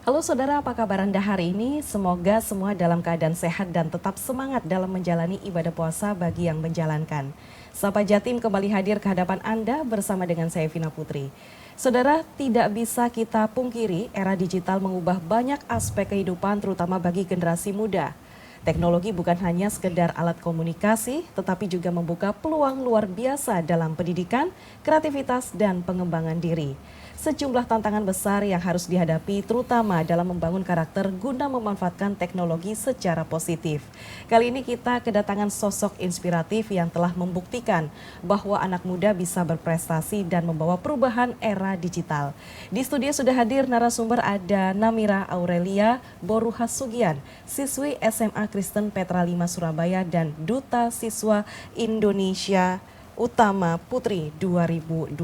Halo saudara, apa kabar Anda hari ini? Semoga semua dalam keadaan sehat dan tetap semangat dalam menjalani ibadah puasa bagi yang menjalankan. Sapa Jatim kembali hadir ke hadapan Anda bersama dengan saya Vina Putri. Saudara, tidak bisa kita pungkiri era digital mengubah banyak aspek kehidupan terutama bagi generasi muda. Teknologi bukan hanya sekedar alat komunikasi, tetapi juga membuka peluang luar biasa dalam pendidikan, kreativitas, dan pengembangan diri. Sejumlah tantangan besar yang harus dihadapi terutama dalam membangun karakter guna memanfaatkan teknologi secara positif. Kali ini kita kedatangan sosok inspiratif yang telah membuktikan bahwa anak muda bisa berprestasi dan membawa perubahan era digital. Di studio sudah hadir narasumber ada Namira Aurelia Boruhasugian, siswi SMA Kristen Petra 5 Surabaya dan Duta Siswa Indonesia Utama Putri 2025.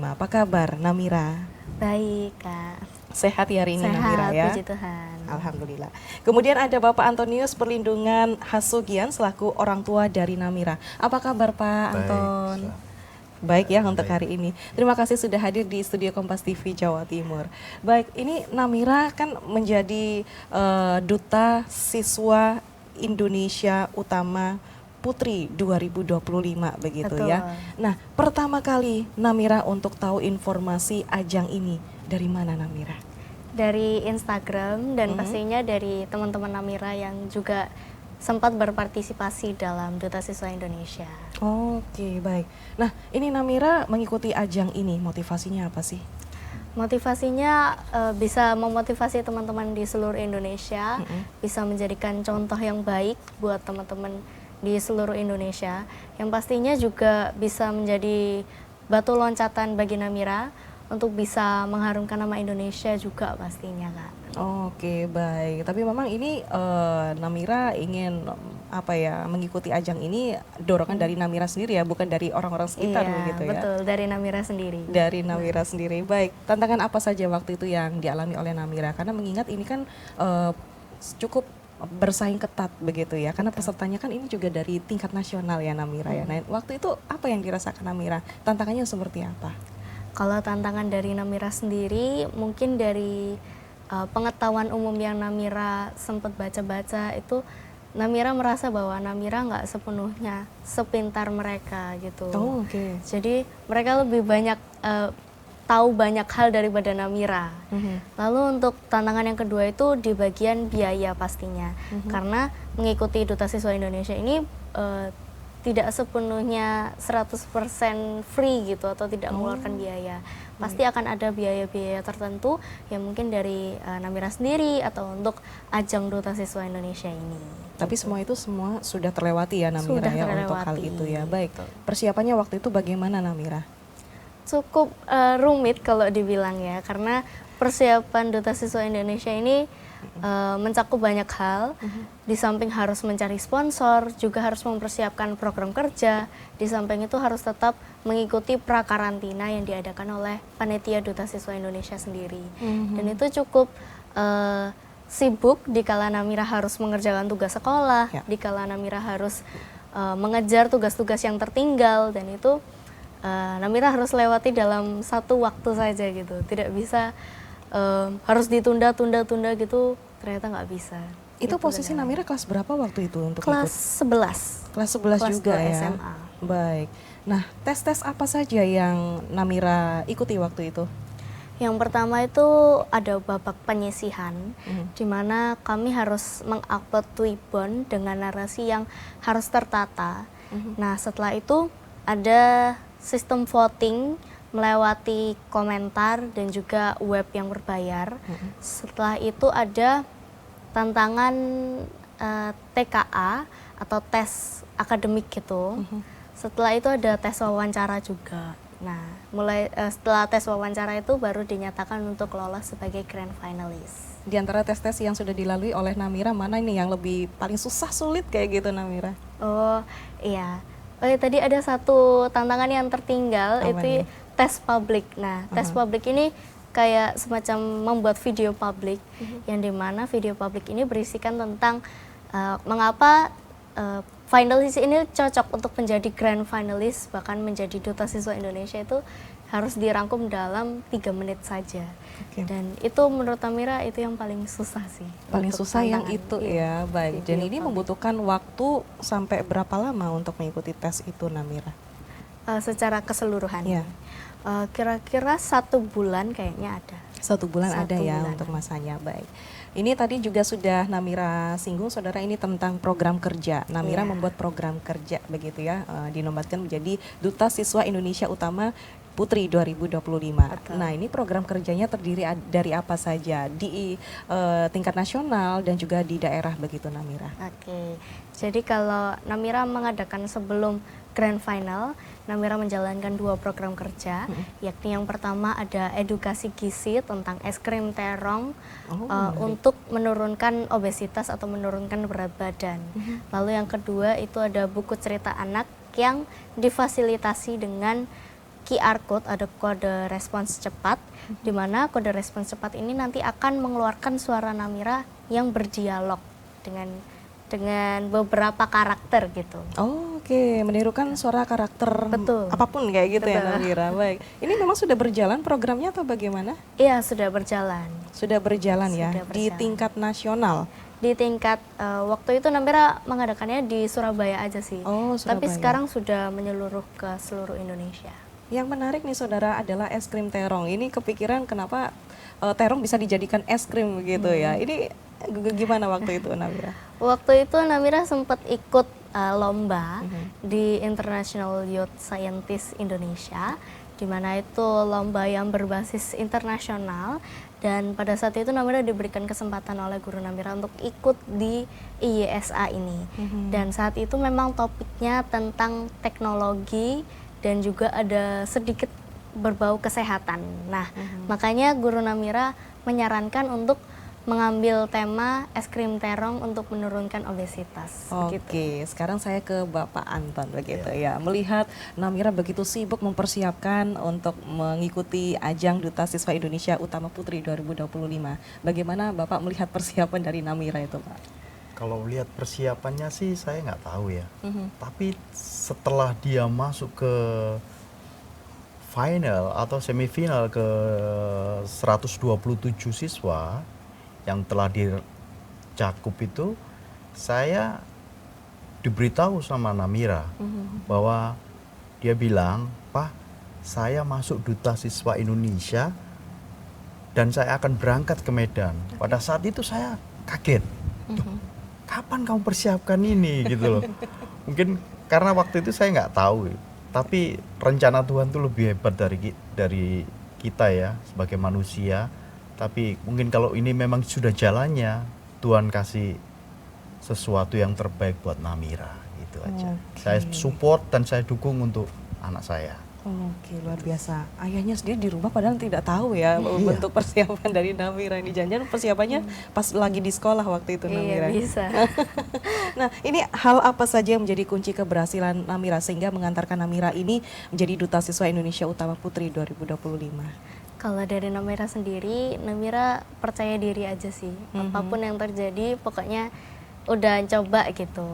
Apa kabar Namira? Baik Kak. Sehat ya hari ini Sehat, Namira ya? puji Tuhan. Alhamdulillah. Kemudian ada Bapak Antonius Perlindungan Hasugian selaku orang tua dari Namira. Apa kabar Pak Anton? Baik ya untuk hari ini. Terima kasih sudah hadir di studio Kompas TV Jawa Timur. Baik, ini Namira kan menjadi Duta Siswa Indonesia Utama Putri 2025 begitu. Betul. Ya. Nah, pertama kali Namira untuk tahu informasi ajang ini dari mana Namira? Dari Instagram dan pastinya dari teman-teman Namira yang juga sempat berpartisipasi dalam Duta Siswa Indonesia. Oke, baik. Nah, ini Namira mengikuti ajang ini, motivasinya apa sih? Motivasinya bisa memotivasi teman-teman di seluruh Indonesia, bisa menjadikan contoh yang baik buat teman-teman di seluruh Indonesia, yang pastinya juga bisa menjadi batu loncatan bagi Namira untuk bisa mengharumkan nama Indonesia juga pastinya Kak. Oke, baik. Tapi memang ini Namira ingin mengikuti ajang ini dorongan dari Namira sendiri ya, bukan dari orang-orang sekitar begitu ya. Betul, dari Namira sendiri. Dari Namira sendiri. Baik. Tantangan apa saja waktu itu yang dialami oleh Namira? Karena mengingat ini kan cukup bersaing ketat begitu ya, karena pesertanya kan ini juga dari tingkat nasional ya Namira ya. Nah, waktu itu apa yang dirasakan Namira? Tantangannya seperti apa? Kalau tantangan dari Namira sendiri mungkin dari pengetahuan umum yang Namira sempat baca-baca itu, Namira merasa bahwa Namira nggak sepenuhnya sepintar mereka gitu. Oh, oke. Jadi mereka lebih banyak tahu banyak hal daripada Namira. Lalu untuk tantangan yang kedua itu di bagian biaya pastinya. Karena mengikuti Duta Siswa Indonesia ini tidak sepenuhnya 100% free gitu atau tidak mengeluarkan biaya. Pasti akan ada biaya-biaya tertentu yang mungkin dari Namira sendiri atau untuk ajang Duta Siswa Indonesia ini. Tapi semua itu sudah terlewati ya Namira ya untuk hal itu ya. Baik. Persiapannya waktu itu bagaimana Namira? Cukup rumit kalau dibilang ya, karena persiapan Duta Siswa Indonesia ini mencakup banyak hal. Di samping harus mencari sponsor, juga harus mempersiapkan program kerja. Di samping itu harus tetap mengikuti prakarantina yang diadakan oleh panitia Duta Siswa Indonesia sendiri. Dan itu cukup sibuk dikala Namira harus mengerjakan tugas sekolah, dikala Namira harus mengejar tugas-tugas yang tertinggal, dan itu Namira harus lewati dalam satu waktu saja gitu, tidak bisa harus ditunda-tunda gitu, ternyata nggak bisa. Itu posisi Namira kelas berapa waktu itu untuk kelas ikut? 11. Kelas 11 juga ya? SMA. Baik. Nah, tes-tes apa saja yang Namira ikuti waktu itu? Yang pertama itu ada babak penyisihan, di mana kami harus mengupload Twibbon dengan narasi yang harus tertata. Nah, setelah itu ada sistem voting melewati komentar dan juga web yang berbayar. Setelah itu ada tantangan TKA atau tes akademik gitu. Setelah itu ada tes wawancara juga. Nah, setelah tes wawancara itu baru dinyatakan untuk lolos sebagai grand finalist. Di antara tes-tes yang sudah dilalui oleh Namira, mana ini yang lebih paling susah sulit kayak gitu Namira? Oh iya. Tadi ada satu tantangan yang tertinggal, itu tes publik. Nah, tes publik ini kayak semacam membuat video publik, yang dimana video publik ini berisikan tentang mengapa finalis ini cocok untuk menjadi grand finalist, bahkan menjadi Duta Siswa Indonesia itu harus dirangkum dalam 3 menit saja. Oke. Dan itu menurut Namira itu yang paling susah sih. Paling untuk susah yang tantangan. itu Iya, ya, baik. Dan video ini calling. membutuhkan waktu sampai berapa lama untuk mengikuti tes itu, Namira? Secara keseluruhan. Iya. Kira-kira 1 bulan kayaknya ada. 1 bulan ada 1 ya bulan untuk ada. masanya, baik. Ini tadi juga sudah Namira singgung, saudara, ini tentang program kerja. Namira Iya. membuat program kerja begitu ya, dinobatkan menjadi Duta Siswa Indonesia Utama Putri 2025. Betul. Nah, ini program kerjanya terdiri dari apa saja di tingkat nasional dan juga di daerah begitu, Namira? Oke, jadi kalau Namira mengadakan sebelum Grand Final, Namira menjalankan 2 program kerja, yakni yang pertama ada edukasi gizi tentang es krim terong menarik. untuk menurunkan obesitas atau menurunkan berat badan. Lalu yang kedua itu ada buku cerita anak yang difasilitasi dengan QR code, ada kode respons cepat, di mana kode respons cepat ini nanti akan mengeluarkan suara Namira yang berdialog dengan beberapa karakter gitu. Oh, oke, menirukan suara karakter Betul. apapun kayak gitu ya, Betul. Namira. Baik. Ini memang sudah berjalan programnya atau bagaimana? Iya, sudah berjalan. Sudah berjalan ya Sudah di berjalan. tingkat nasional. Di tingkat waktu itu Namira mengadakannya di Surabaya aja sih. Oh, Tapi Surabaya. sekarang sudah menyeluruh ke seluruh Indonesia. Yang menarik nih, saudara, adalah es krim terong. Ini kepikiran kenapa terong bisa dijadikan es krim begitu ya. Ini gimana waktu itu, Namira? Waktu itu Namira sempat ikut lomba di International Youth Scientist Indonesia, di mana itu lomba yang berbasis internasional, dan pada saat itu Namira diberikan kesempatan oleh guru Namira untuk ikut di IYSA ini. Dan saat itu memang topiknya tentang teknologi dan juga ada sedikit berbau kesehatan. Nah, makanya guru Namira menyarankan untuk mengambil tema es krim terong untuk menurunkan obesitas. Oke, Begitu. sekarang saya ke Bapak Anton begitu ya. Melihat Namira begitu sibuk mempersiapkan untuk mengikuti ajang Duta Siswa Indonesia Utama Putri 2025. Bagaimana Bapak melihat persiapan dari Namira itu, Pak? Kalau lihat persiapannya sih saya nggak tahu ya. Tapi setelah dia masuk ke final atau semifinal ke 127 siswa yang telah dicakup itu, saya diberitahu sama Namira bahwa dia bilang, "Pak, saya masuk Duta Siswa Indonesia dan saya akan berangkat ke Medan." Pada saat itu saya kaget. "Duh, kapan kamu persiapkan ini?" gitu loh. Mungkin karena waktu itu saya nggak tahu, tapi rencana Tuhan tuh lebih hebat dari kita ya sebagai manusia. Tapi mungkin kalau ini memang sudah jalannya, Tuhan kasih sesuatu yang terbaik buat Namira, gitu aja. Oke. Saya support dan saya dukung untuk anak saya. Oke, luar biasa. Ayahnya sendiri di rumah padahal tidak tahu ya Iya. bentuk persiapan dari Namira ini. Jangan-jangan persiapannya pas lagi di sekolah waktu itu, Namira. Iya, bisa. Nah, ini hal apa saja yang menjadi kunci keberhasilan Namira sehingga mengantarkan Namira ini menjadi Duta Siswa Indonesia Utama Putri 2025? Kalau dari Namira sendiri, Namira percaya diri aja sih. Apapun yang terjadi, pokoknya udah coba gitu.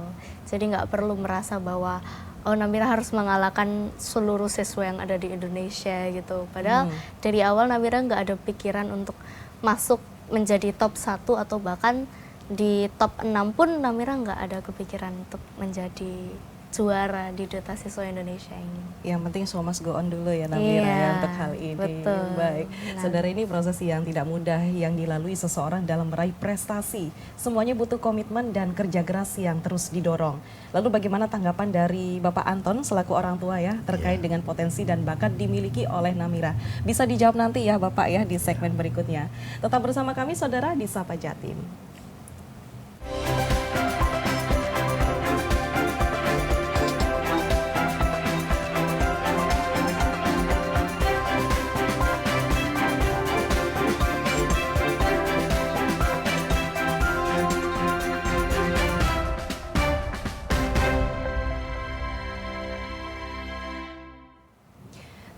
Jadi nggak perlu merasa bahwa oh Namira harus mengalahkan seluruh siswa yang ada di Indonesia gitu. Padahal dari awal Namira nggak ada pikiran untuk masuk menjadi top 1 atau bahkan di top 6 pun Namira nggak ada kepikiran untuk menjadi juara di Duta Siswa Indonesia ini. Yang penting show must go on dulu ya, Namira, Iya, ya, untuk hal ini. betul. Baik, Nah. saudara, ini proses yang tidak mudah yang dilalui seseorang dalam meraih prestasi. Semuanya butuh komitmen dan kerja keras yang terus didorong. Lalu bagaimana tanggapan dari Bapak Anton selaku orang tua ya terkait dengan potensi dan bakat dimiliki oleh Namira? Bisa dijawab nanti ya Bapak ya di segmen berikutnya. Tetap bersama kami, saudara, di Sapa Jatim.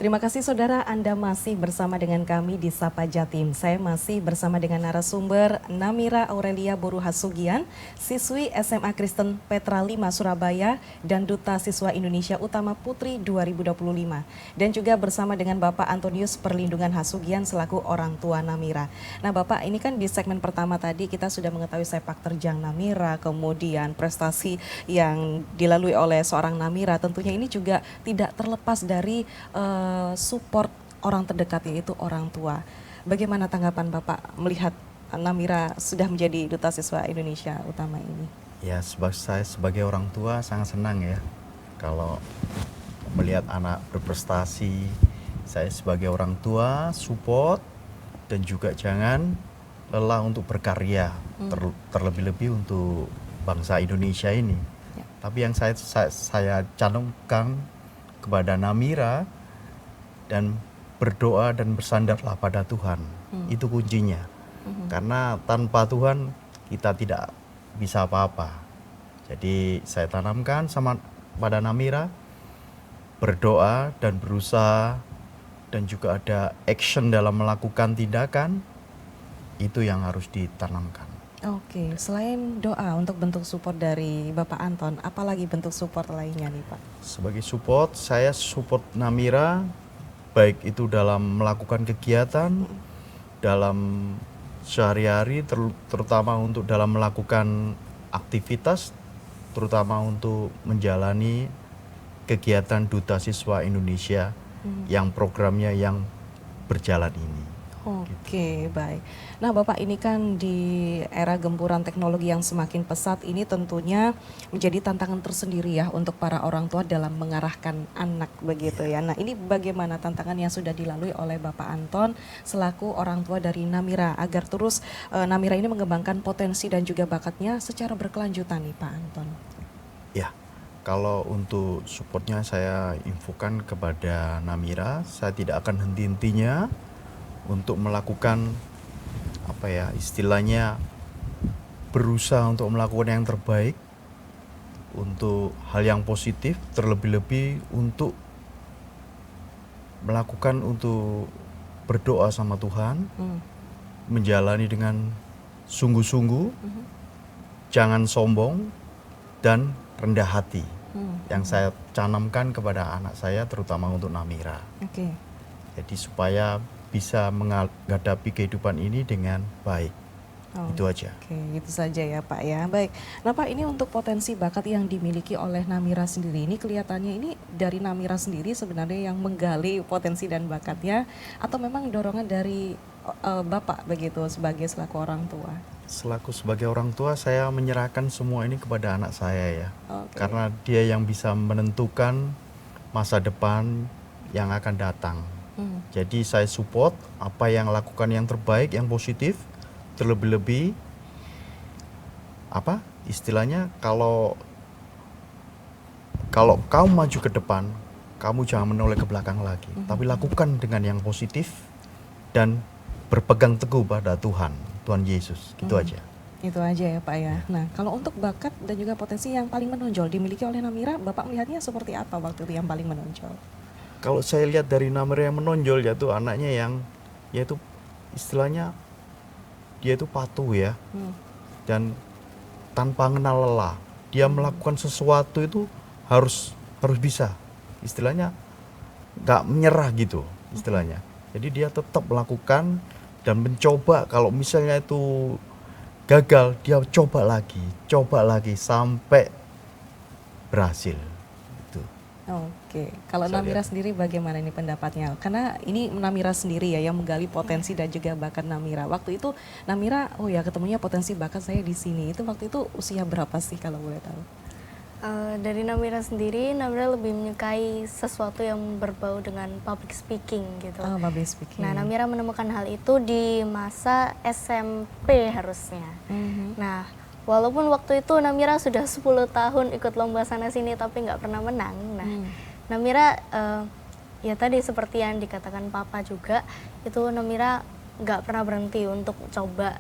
Terima kasih saudara, Anda masih bersama dengan kami di Sapa Jatim. Saya masih bersama dengan narasumber Namira Aurelia Boru Hasugian, siswi SMA Kristen Petra 5 Surabaya dan Duta Siswa Indonesia Utama Putri 2025. Dan juga bersama dengan Bapak Antonius Perlindungan Hasugian selaku orang tua Namira. Nah Bapak, ini kan di segmen pertama tadi kita sudah mengetahui sepak terjang Namira, kemudian prestasi yang dilalui oleh seorang Namira. Tentunya ini juga tidak terlepas dari support orang terdekat, yaitu orang tua. Bagaimana tanggapan Bapak melihat Namira sudah menjadi Duta Siswa Indonesia Utama ini? Ya, saya sebagai orang tua sangat senang ya kalau melihat anak berprestasi. Saya sebagai orang tua support dan juga jangan lelah untuk berkarya, terlebih-lebih untuk bangsa Indonesia ini. Ya. Tapi yang saya canangkan kepada Namira, dan berdoa dan bersandarlah pada Tuhan. Itu kuncinya. Karena tanpa Tuhan kita tidak bisa apa-apa. Jadi saya tanamkan pada Namira, berdoa dan berusaha, dan juga ada action dalam melakukan tindakan, itu yang harus ditanamkan. Oke, selain doa untuk bentuk support dari Bapak Anton, apalagi bentuk support lainnya nih Pak? Sebagai support, saya support Namira, baik itu dalam melakukan kegiatan, dalam sehari-hari, terutama untuk dalam melakukan aktivitas, terutama untuk menjalani kegiatan Duta Siswa Indonesia yang programnya yang berjalan ini. Oke, baik. Nah Bapak, ini kan di era gempuran teknologi yang semakin pesat ini tentunya menjadi tantangan tersendiri ya untuk para orang tua dalam mengarahkan anak begitu ya. Nah ini bagaimana tantangan yang sudah dilalui oleh Bapak Anton selaku orang tua dari Namira agar terus Namira ini mengembangkan potensi dan juga bakatnya secara berkelanjutan nih Pak Anton? Ya, kalau untuk supportnya saya infokan kepada Namira, saya tidak akan henti-hentinya untuk melakukan apa ya istilahnya, berusaha untuk melakukan yang terbaik untuk hal yang positif, terlebih-lebih untuk melakukan untuk berdoa sama Tuhan, menjalani dengan sungguh-sungguh, jangan sombong dan rendah hati. Yang saya canamkan kepada anak saya, terutama untuk Namira. Oke. Jadi supaya bisa menghadapi kehidupan ini dengan baik. Itu aja. Oke, itu saja ya Pak ya. Baik. Nah Pak, ini untuk potensi bakat yang dimiliki oleh Namira sendiri, ini kelihatannya ini dari Namira sendiri sebenarnya yang menggali potensi dan bakatnya, atau memang dorongan dari Bapak begitu selaku orang tua? Sebagai orang tua, saya menyerahkan semua ini kepada anak saya ya. Oke. Karena dia yang bisa menentukan masa depan yang akan datang. Jadi saya support apa yang lakukan yang terbaik, yang positif, terlebih-lebih apa istilahnya, kalau kamu maju ke depan, kamu jangan menoleh ke belakang lagi, tapi lakukan dengan yang positif dan berpegang teguh pada Tuhan Yesus, gitu aja. Itu aja ya Pak ya. Nah kalau untuk bakat dan juga potensi yang paling menonjol dimiliki oleh Namira, Bapak melihatnya seperti apa waktu itu yang paling menonjol? Kalau saya lihat dari Namira yang menonjol, yaitu anaknya yang yaitu istilahnya dia itu patuh ya, dan tanpa mengenal lelah. Dia melakukan sesuatu itu harus bisa, istilahnya nggak menyerah gitu istilahnya. Jadi dia tetap melakukan dan mencoba. Kalau misalnya itu gagal, dia coba lagi sampai berhasil. Oke, kalau Namira sendiri bagaimana ini pendapatnya? Karena ini Namira sendiri ya yang menggali potensi dan juga bakat Namira. Waktu itu Namira, oh ya ketemunya potensi bakat saya di sini. Itu waktu itu usia berapa sih kalau boleh tahu? Dari Namira sendiri, Namira lebih menyukai sesuatu yang berbau dengan public speaking gitu. Oh, public speaking. Nah, Namira menemukan hal itu di masa SMP harusnya. Nah, walaupun waktu itu Namira sudah 10 tahun ikut lomba sana sini tapi nggak pernah menang. Nah, Namira ya tadi seperti yang dikatakan Papa juga, itu Namira nggak pernah berhenti untuk coba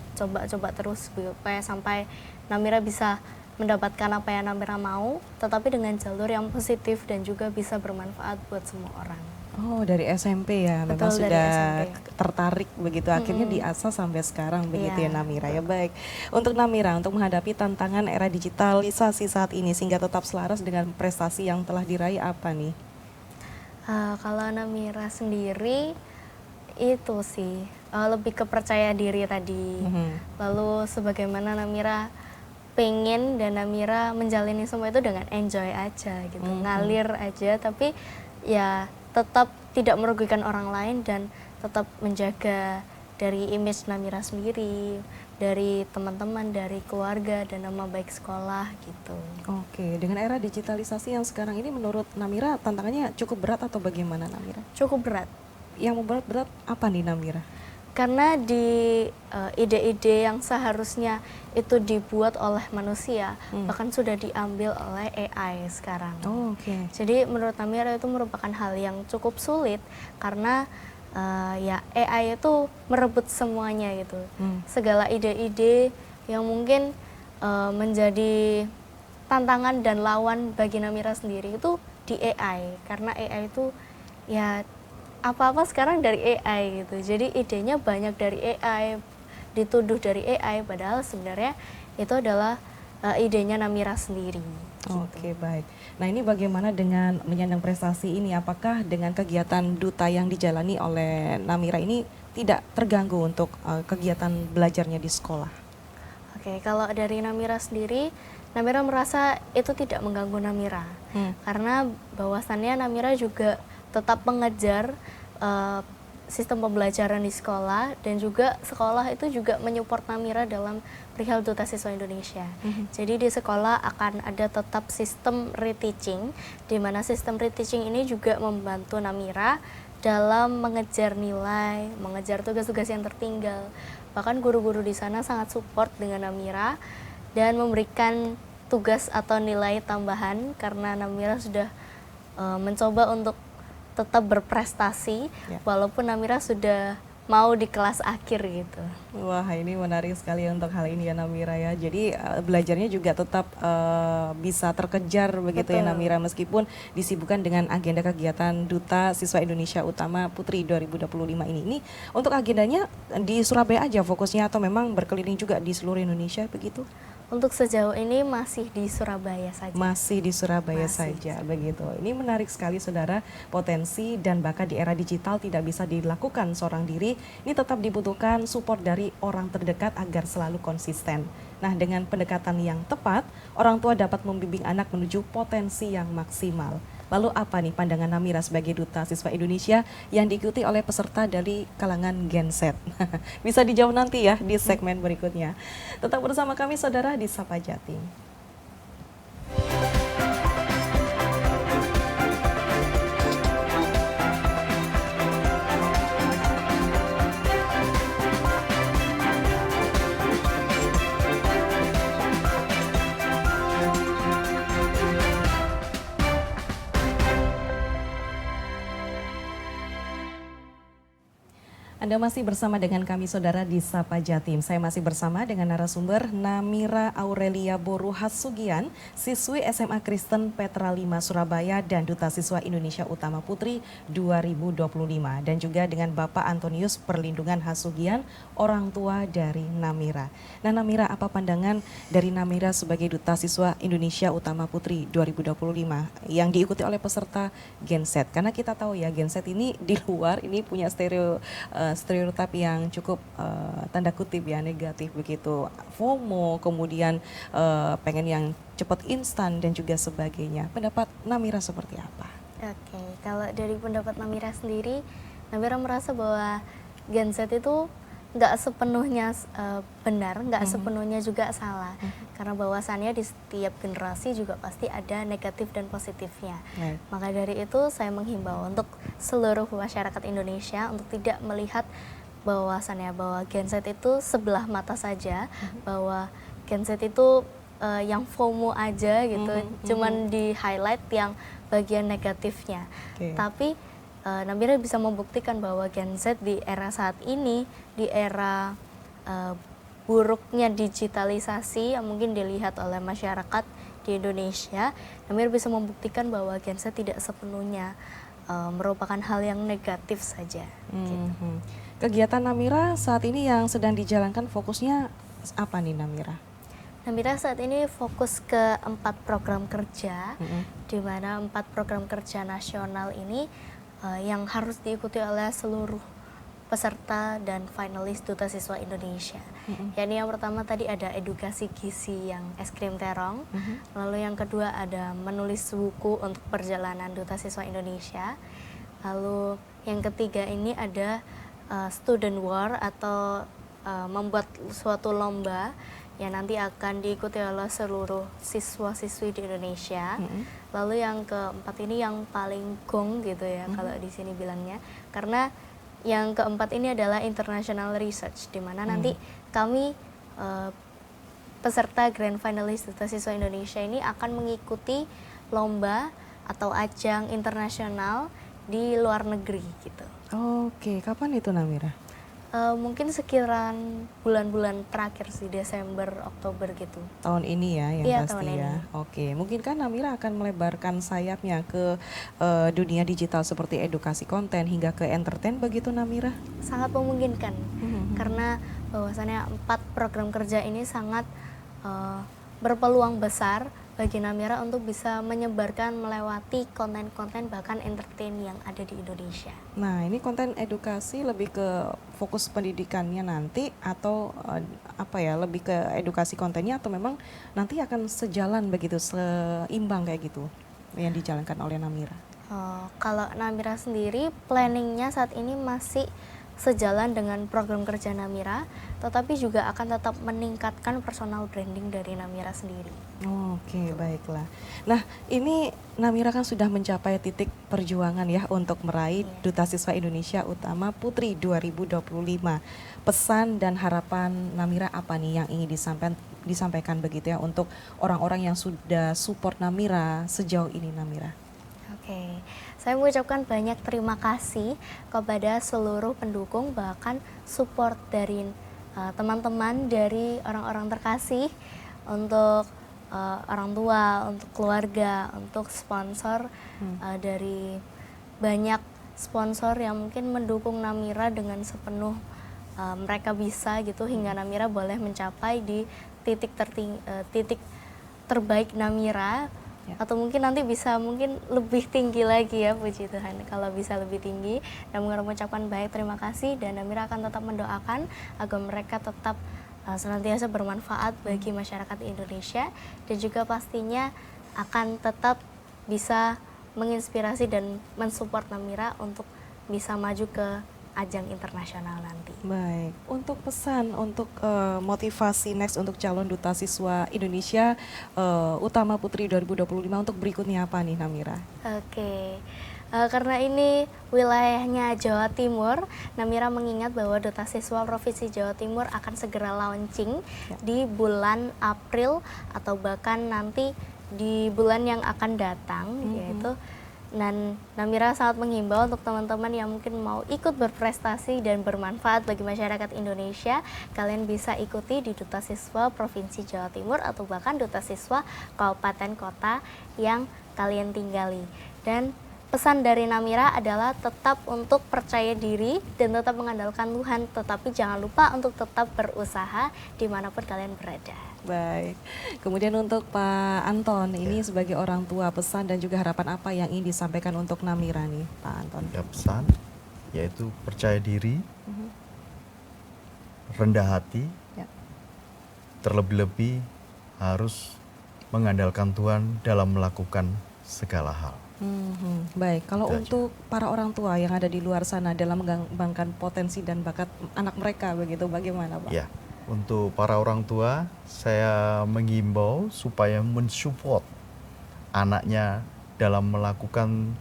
terus supaya sampai Namira bisa mendapatkan apa yang Namira mau, tetapi dengan jalur yang positif dan juga bisa bermanfaat buat semua orang. Oh, dari SMP ya, memang Betul, dari sudah SMP. tertarik begitu, akhirnya diasah sampai sekarang begitu ya Iya, Namira ya. betul. Baik, untuk Namira, untuk menghadapi tantangan era digitalisasi saat ini sehingga tetap selaras dengan prestasi yang telah diraih apa nih? Kalau Namira sendiri itu sih lebih ke percaya diri tadi. Mhm. Lalu sebagaimana Namira pengen dan Namira menjalani semua itu dengan enjoy aja gitu, ngalir aja, tapi ya tetap tidak merugikan orang lain dan tetap menjaga dari image Namira sendiri, dari teman-teman, dari keluarga dan nama baik sekolah gitu. Oke, dengan era digitalisasi yang sekarang ini menurut Namira tantangannya cukup berat atau bagaimana Namira? Cukup berat. Yang membuat berat apa nih Namira? Karena di ide-ide yang seharusnya itu dibuat oleh manusia, bahkan sudah diambil oleh AI sekarang. Oh, oke. Jadi menurut Namira itu merupakan hal yang cukup sulit karena ya AI itu merebut semuanya gitu. Segala ide-ide yang mungkin menjadi tantangan dan lawan bagi Namira sendiri itu di AI, karena AI itu ya apa-apa sekarang dari AI gitu. Jadi idenya banyak dari AI, dituduh dari AI, padahal sebenarnya itu adalah idenya Namira sendiri. Oke, baik. Nah, ini bagaimana dengan menyandang prestasi ini? Apakah dengan kegiatan duta yang dijalani oleh Namira ini tidak terganggu untuk kegiatan belajarnya di sekolah? Oke, kalau dari Namira sendiri, Namira merasa itu tidak mengganggu Namira. Karena bahwasannya Namira juga tetap mengejar sistem pembelajaran di sekolah, dan juga sekolah itu juga menyupport Namira dalam perihal Duta Siswa Indonesia. Jadi di sekolah akan ada tetap sistem reteaching, di mana sistem reteaching ini juga membantu Namira dalam mengejar nilai, mengejar tugas-tugas yang tertinggal. Bahkan guru-guru di sana sangat support dengan Namira dan memberikan tugas atau nilai tambahan karena Namira sudah mencoba untuk tetap berprestasi walaupun Namira sudah mau di kelas akhir gitu. Wah, ini menarik sekali untuk hal ini ya Namira ya. Jadi belajarnya juga tetap bisa terkejar begitu ya Betul. Namira, meskipun disibukkan dengan agenda kegiatan Duta Siswa Indonesia Utama Putri 2025 ini. Ini untuk agendanya di Surabaya aja fokusnya atau memang berkeliling juga di seluruh Indonesia begitu? Untuk sejauh ini masih di Surabaya saja. Masih di Surabaya Masih. saja begitu. Ini menarik sekali saudara, potensi dan bakat di era digital tidak bisa dilakukan seorang diri. Ini tetap dibutuhkan support dari orang terdekat agar selalu konsisten. Nah, dengan pendekatan yang tepat, orang tua dapat membimbing anak menuju potensi yang maksimal. Lalu apa nih pandangan Namira sebagai Duta Siswa Indonesia yang diikuti oleh peserta dari kalangan Gen Z? Bisa dijawab nanti ya di segmen berikutnya. Tetap bersama kami saudara di Sapa Jatim. Anda masih bersama dengan kami saudara di Sapa Jatim. Saya masih bersama dengan narasumber Namira Aurelia Boru Hasugian, siswi SMA Kristen Petra 5 Surabaya dan Duta Siswa Indonesia Utama Putri 2025. Dan juga dengan Bapak Antonius Perlindungan Hasugian, orang tua dari Namira. Nah Namira, apa pandangan dari Namira sebagai Duta Siswa Indonesia Utama Putri 2025 yang diikuti oleh peserta Gen Z? Karena kita tahu ya Gen Z ini di luar ini punya stereotip yang cukup tanda kutip ya negatif begitu, FOMO, kemudian pengen yang cepat instan dan juga sebagainya. Pendapat Namira seperti apa? Oke, kalau dari pendapat Namira sendiri, Namira merasa bahwa Gen Z itu nggak sepenuhnya benar, nggak sepenuhnya juga salah. Karena bahwasannya di setiap generasi juga pasti ada negatif dan positifnya. Baik. Maka dari itu saya menghimbau untuk seluruh masyarakat Indonesia untuk tidak melihat bahwasannya bahwa Gen Z itu sebelah mata saja, bahwa Gen Z itu yang FOMO aja gitu, cuman di highlight yang bagian negatifnya. Oke. Tapi Namira bisa membuktikan bahwa Gen Z di era saat ini, di era buruknya digitalisasi yang mungkin dilihat oleh masyarakat di Indonesia, Namira bisa membuktikan bahwa Gen Z tidak sepenuhnya merupakan hal yang negatif saja. Gitu. Kegiatan Namira saat ini yang sedang dijalankan fokusnya apa nih Namira? Namira saat ini fokus ke 4 program kerja, di mana 4 program kerja nasional ini yang harus diikuti oleh seluruh peserta dan finalis Duta Siswa Indonesia. Yakni yang pertama tadi ada edukasi gizi yang es krim terong, lalu yang kedua ada menulis buku untuk perjalanan Duta Siswa Indonesia, lalu yang ketiga ini ada student war atau membuat suatu lomba yang nanti akan diikuti oleh seluruh siswa-siswi di Indonesia. Lalu yang keempat ini yang paling gong gitu ya kalau di sini bilangnya, karena yang keempat ini adalah international research, di mana nanti kami peserta Grand Finalist Duta Siswa Indonesia ini akan mengikuti lomba atau ajang internasional di luar negeri gitu. Oke, kapan itu Namira? Mungkin sekiraran bulan-bulan terakhir sih, Desember, Oktober gitu. Tahun ini ya yang Iya, pasti tahun ya. ini. Oke, mungkin kan Namira akan melebarkan sayapnya ke dunia digital seperti edukasi konten hingga ke entertain begitu Namira? Sangat memungkinkan, karena bahwasannya 4 program kerja ini sangat berpeluang besar bagi Namira untuk bisa menyebarkan melewati konten-konten bahkan entertain yang ada di Indonesia. Nah, ini konten edukasi lebih ke fokus pendidikannya nanti atau apa ya, lebih ke edukasi kontennya atau memang nanti akan sejalan begitu, seimbang kayak gitu yang dijalankan oleh Namira? Kalau Namira sendiri planningnya saat ini masih sejalan dengan program kerja Namira, tetapi juga akan tetap meningkatkan personal branding dari Namira sendiri. Oke, baiklah. Nah, ini Namira kan sudah mencapai titik perjuangan ya untuk meraih Duta Siswa Indonesia Utama Putri 2025. Pesan dan harapan Namira apa nih yang ingin disampaikan begitu ya untuk orang-orang yang sudah support Namira sejauh ini Namira? Oke, saya mengucapkan banyak terima kasih kepada seluruh pendukung, bahkan support dari teman-teman, dari orang-orang terkasih, untuk orang tua, untuk keluarga, untuk sponsor, dari banyak sponsor yang mungkin mendukung Namira dengan sepenuh mereka bisa gitu, hingga Namira boleh mencapai di titik terbaik Namira. Atau mungkin nanti bisa mungkin lebih tinggi lagi ya, puji Tuhan, kalau bisa lebih tinggi. Dan mengucapkan banyak terima kasih, dan Namira akan tetap mendoakan agar mereka tetap senantiasa bermanfaat bagi masyarakat Indonesia, dan juga pastinya akan tetap bisa menginspirasi dan mensupport Namira untuk bisa maju ke ajang internasional nanti. Baik, untuk pesan, untuk motivasi next untuk calon Duta Siswa Indonesia Utama Putri 2025 untuk berikutnya apa nih Namira? Oke, karena ini wilayahnya Jawa Timur, Namira mengingat bahwa Duta Siswa Provinsi Jawa Timur akan segera launching di bulan April atau bahkan nanti di bulan yang akan datang, yaitu. Dan Namira sangat menghimbau untuk teman-teman yang mungkin mau ikut berprestasi dan bermanfaat bagi masyarakat Indonesia, kalian bisa ikuti di Duta Siswa Provinsi Jawa Timur atau bahkan Duta Siswa Kabupaten Kota yang kalian tinggali. Dan pesan dari Namira adalah tetap untuk percaya diri dan tetap mengandalkan Tuhan, tetapi jangan lupa untuk tetap berusaha dimanapun kalian berada. Baik, kemudian untuk Pak Anton, ini sebagai orang tua, pesan dan juga harapan apa yang ingin disampaikan untuk Namira nih Pak Anton? Ya, pesan yaitu percaya diri, rendah hati, terlebih-lebih harus mengandalkan Tuhan dalam melakukan segala hal. Baik, kalau Itu aja. untuk para orang tua yang ada di luar sana dalam mengembangkan potensi dan bakat anak mereka begitu, bagaimana Pak? Ya, untuk para orang tua, saya mengimbau supaya mensupport anaknya dalam melakukan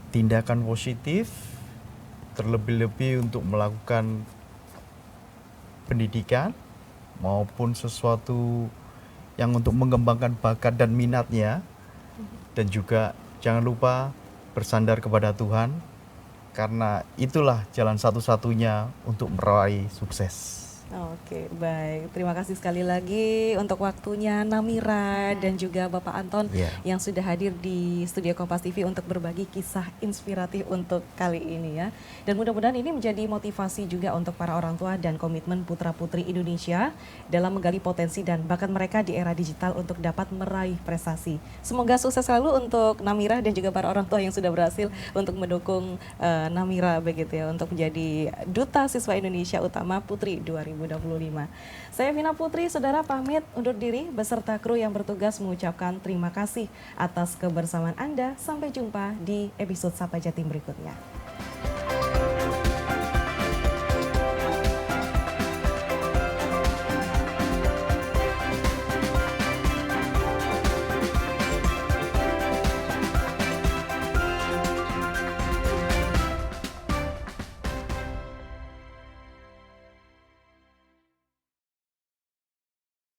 tindakan positif, terlebih-lebih untuk melakukan pendidikan maupun sesuatu yang untuk mengembangkan bakat dan minatnya, dan juga jangan lupa bersandar kepada Tuhan, karena itulah jalan satu-satunya untuk meraih sukses. Oke, baik. Terima kasih sekali lagi untuk waktunya Namira dan juga Bapak Anton Iya. yang sudah hadir di studio Kompas TV untuk berbagi kisah inspiratif untuk kali ini ya. Dan mudah-mudahan ini menjadi motivasi juga untuk para orang tua dan komitmen putra-putri Indonesia dalam menggali potensi dan bakat mereka di era digital untuk dapat meraih prestasi. Semoga sukses selalu untuk Namira dan juga para orang tua yang sudah berhasil untuk mendukung Namira begitu ya untuk menjadi Duta Siswa Indonesia Utama Putri 2025. Saya Vina Putri, saudara pamit undur diri beserta kru yang bertugas mengucapkan terima kasih atas kebersamaan Anda. Sampai jumpa di episode Sapa Jatim berikutnya.